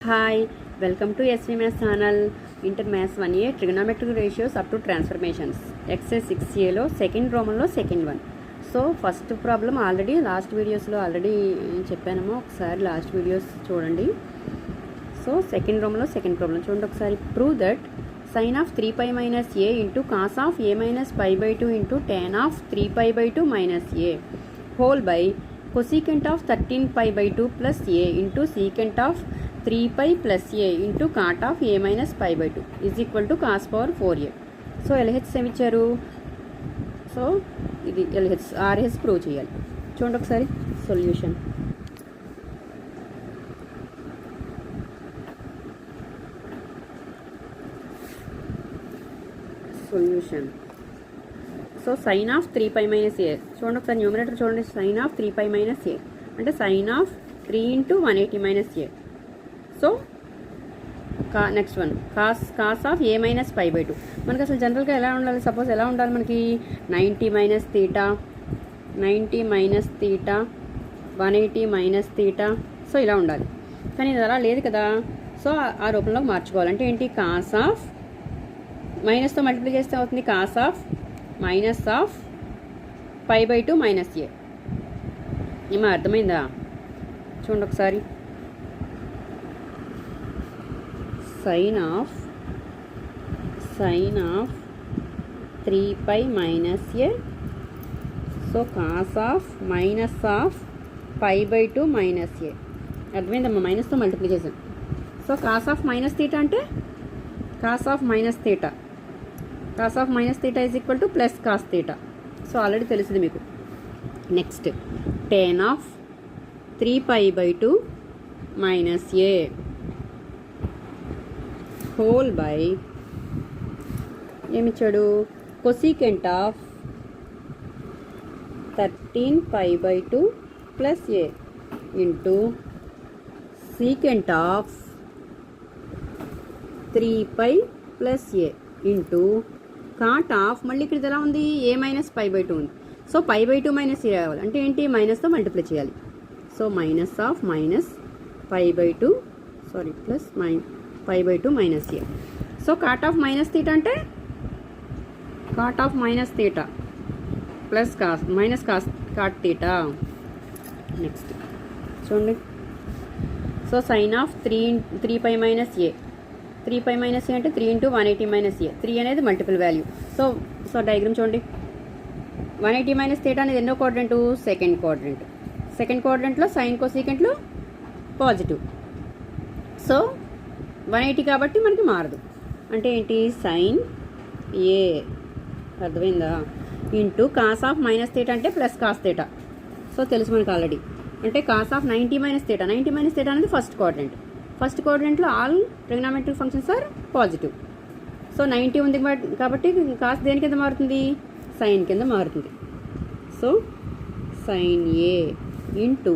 Hi, welcome to SV Maths channel. Inter Maths 1A trigonometric ratios up to transformations. Exercise 6A లో second రోమన్లో second one. So first problem already last వీడియోస్లో already చెప్పానమ్మా, ఒకసారి last videos చూడండి. So second రోమన్లో second problem చూడండి ఒకసారి. Prove that sin of 3π minus a into cos of a minus pi by 2 into tan of 3π by 2 minus a whole by cosecant of 13π by 2 plus a into secant of 3π plus a into cot of a minus pi by 2 is equal to cos power 4a. So LHS ఏమి ఇచ్చారు? So ఇది LHS RHS prove చేయాలి. చూడండి ఒకసారి solution. Solution so sine of 3π minus A చూడండి ఒకసారి, numerator చూడండి. Sign of 3π minus A అంటే sine of 3 into 180 minus A. So next one cos of A minus pi by 2. మనకి అసలు జనరల్గా ఎలా ఉండాలి? సపోజ్ ఎలా ఉండాలి మనకి? 90 minus theta, 90 minus theta, 180 minus theta. So ఇలా ఉండాలి, కానీ ఇది అలా లేదు కదా. సో ఆ రూపంలో మార్చుకోవాలంటే ఏంటి? కాస్ ఆఫ్ మైనస్తో మల్టిప్లై చేస్తే అవుతుంది cos of minus of pi by 2 minus A. ఏమో అర్థమైందా? చూడండి ఒకసారి. Sine of 3π minus A. So cos of minus of pi by 2 minus A. అర్థమైందమ్మా? మైనస్తో మల్టిప్లై చేసాం. So cos of minus theta అంటే cos of minus theta, cos of minus theta is equal to plus cos theta. So already తెలిసింది మీకు. Next tan of 3π by 2 minus A whole by ఏమిచ్చాడు? Cosecant of 13π by 2 plus A into secant of 3π plus A into cot of, మళ్ళీ ఇక్కడ ఎలా ఉంది? ఏ minus pi by 2 ఉంది. So pi by 2 minus A రావాలి అంటే ఏంటి? మైనస్తో మల్టిప్లై చేయాలి. So minus of minus pi by 2 plus pi by 2 minus A. So cot of minus theta అంటే cot of minus theta plus cos minus cos cot theta. Next చూడండి. So sine of 3π minus A. 3π minus A అంటే 3 into 180 minus ఏ. 3 అనేది multiple value. So diagram చూడండి. 180 minus theta అనేది ఎన్నో quadrant? Second quadrant. Second క్వాడ్రంట్లో sine కోసీకెంట్లు positive. So 180 కాబట్టి మనకి మారదు. అంటే ఏంటి? Sine A. అర్థమైందా? Into cos of minus theta అంటే ప్లస్ కాస్ తీటా. సో తెలుసు మనకు ఆల్రెడీ. అంటే cos of 90 minus theta. 90 minus theta అనేది ఫస్ట్ క్వాడ్రంట్. ఫస్ట్ క్వాడ్రంట్లో all trigonometric functions are positive. So 90 ఉంది కాబట్టి కాస్ దేని కింద మారుతుంది? సైన్ కింద మారుతుంది. సో సైన్ ఏ ఇంటూ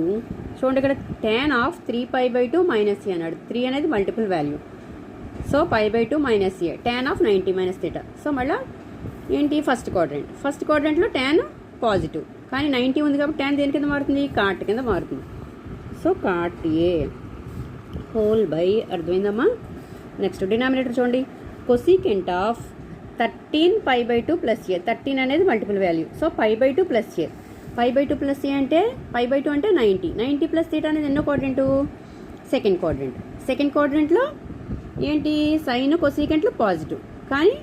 చూడండి ఇక్కడ tan of 3π by 2 minus A అన్నాడు. 3 అనేది multiple value. So π by 2 minus A tan of 90 minus theta. So మళ్ళీ ఏంటి? First quadrant. ఫస్ట్ క్వాడ్రంట్లో tan పాజిటివ్, కానీ 90 ఉంది కాబట్టి tan దేని కింద మారుతుంది? కాట్ కింద మారుతుంది. So cot A whole by. అర్థమైందమ్మా? నెక్స్ట్ డినామినేటర్ చూడండి. Cosecant of 13π by 2 plus A. 13 అనేది multiple value. So π by 2 plus A. π by 2 plus A అంటే π by 2 అంటే 90. 90 ప్లస్ తీటా అనేది ఎన్నో క్వాడ్రంట్? Second quadrant. సెకండ్ క్వాడ్రంట్లో ఏంటి? సైన్ కొసీకెంట్లు పాజిటివ్, కానీ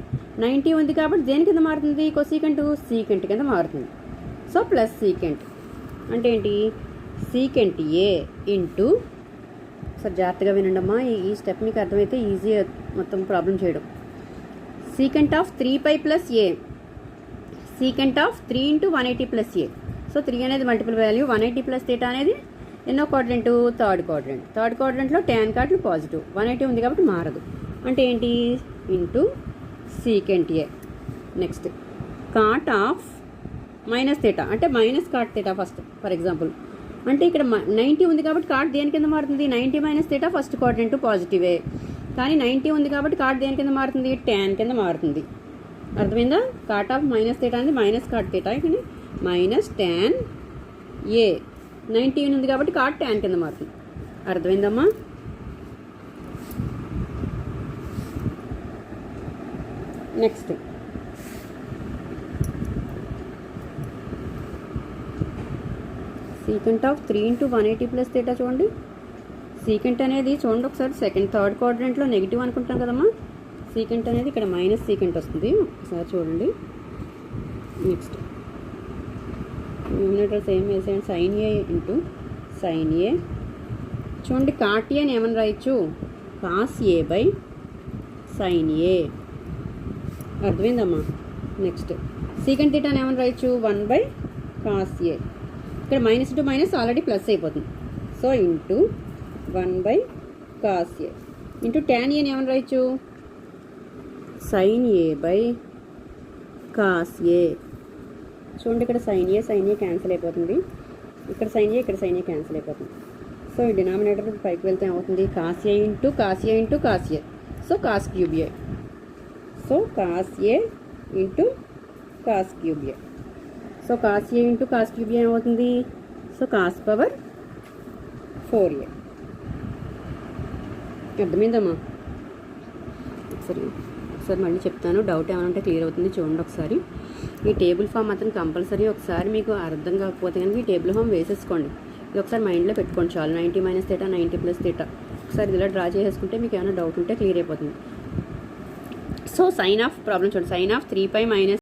90 ఉంది కాబట్టి దేని కింద మారుతుంది? కొసీకెంట్ సీకెంట్ కింద మారుతుంది. సో ప్లస్ సీకెంట్ అంటే ఏంటి? సీకెంట్ ఏ ఇంటూ, సార్ జాగ్రత్తగా వినండి అమ్మా, ఈ స్టెప్ మీకు అర్థమైతే ఈజీ మొత్తం ప్రాబ్లం చేయడం. Secant of 3π plus A. Secant of 3 into 180 plus A. So 3 అనేది మల్టిపుల్ వాల్యూ. 180 ప్లస్ తీటా అనేది ఎన్నో క్వాడ్రంట్? Third quadrant. థర్డ్ క్వాడ్రంట్లో tan కాట్లు పాజిటివ్. 180 ఉంది కాబట్టి మారదు. అంటే ఏంటి? Into secant A. Next cot of minus theta అంటే minus cot theta first. For example అంటే ఇక్కడ 90 ఉంది కాబట్టి కాట్ దేని కింద మారుతుంది? 90 మైనస్ తీటా ఫస్ట్ క్వాడ్రంట్ పాజిటివే, కానీ 90 ఉంది కాబట్టి కాట్ దేని కింద మారుతుంది? tan కింద మారుతుంది. అర్థమైందా? కాట్ ఆఫ్ మైనస్ తీటా అనేది మైనస్ కాట్ తీటా, ఇక్కడ మైనస్ tan ఏ. 19 ఉంది కాబట్టి కాట్ tan కింద మారుతుంది. అర్థమైందమ్మా? Next secant of 3 into 180 plus theta చూడండి. సీకెంట్ అనేది చూడండి ఒకసారి సెకండ్ థర్డ్ క్వాడ్రంట్లో నెగిటివ్ అనుకుంటాం కదమ్మా. సీకెంట్ అనేది ఇక్కడ మైనస్ సీకెంట్ వస్తుంది, ఒకసారి చూడండి. నెక్స్ట్ న్యూమినేటర్ సేమ్ వేసేయండి, సైన్ ఏ ఇంటూ సైన్ ఏ. చూడండి కాట్ ఏ అని ఏమని రాయొచ్చు, కాస్ ఏ బై సైన్ ఏ. అర్థమైందమ్మా. నెక్స్ట్ సీకెంట్ థీటా అని ఏమని రాయొచ్చు, 1 బై కాస్ ఏ. ఇక్కడ minus into minus already plus అయిపోతుంది, so into 1 by cos A into tan ఏని ఏమని రాయొచ్చు, sine A by cos A. చూడండి ఇక్కడ సైన్ ఏ క్యాన్సిల్ అయిపోతుంది, ఇక్కడ సైన్ ఏ క్యాన్సిల్ అయిపోతుంది. సో ఈ డినామినేటర్ పైకి వెళ్తే ఏమవుతుంది, cos A into cos A into cos A, so cos cube A. So cos A into cos cube A. So cos A into cos cube A ఏమవుతుంది, so cos power 4a. అర్థమైందమ్మా. ఒకసారి మళ్ళీ చెప్తాను, doubt ఏమైనా ఉంటే clear అవుతుంది చూడండి ఒకసారి. ఈ టేబుల్ ఫామ్ మాత్రం కంపల్సరీ ఒకసారి మీకు అర్థం కాకపోతే కనుక ఈ టేబుల్ ఫామ్ వేసేసుకోండి. ఇది ఒకసారి మైండ్లో పెట్టుకోండి చాలు. 90 మైనస్ థీటా 90 ప్లస్ థీటా ఒకసారి ఇలా డ్రా చేసేసుకుంటే మీకు ఏమైనా డౌట్ ఉంటే క్లియర్ అయిపోతుంది. సో సైన్ ఆఫ్ ప్రాబ్లం చూడండి, సైన్ ఆఫ్ 3π మైనస్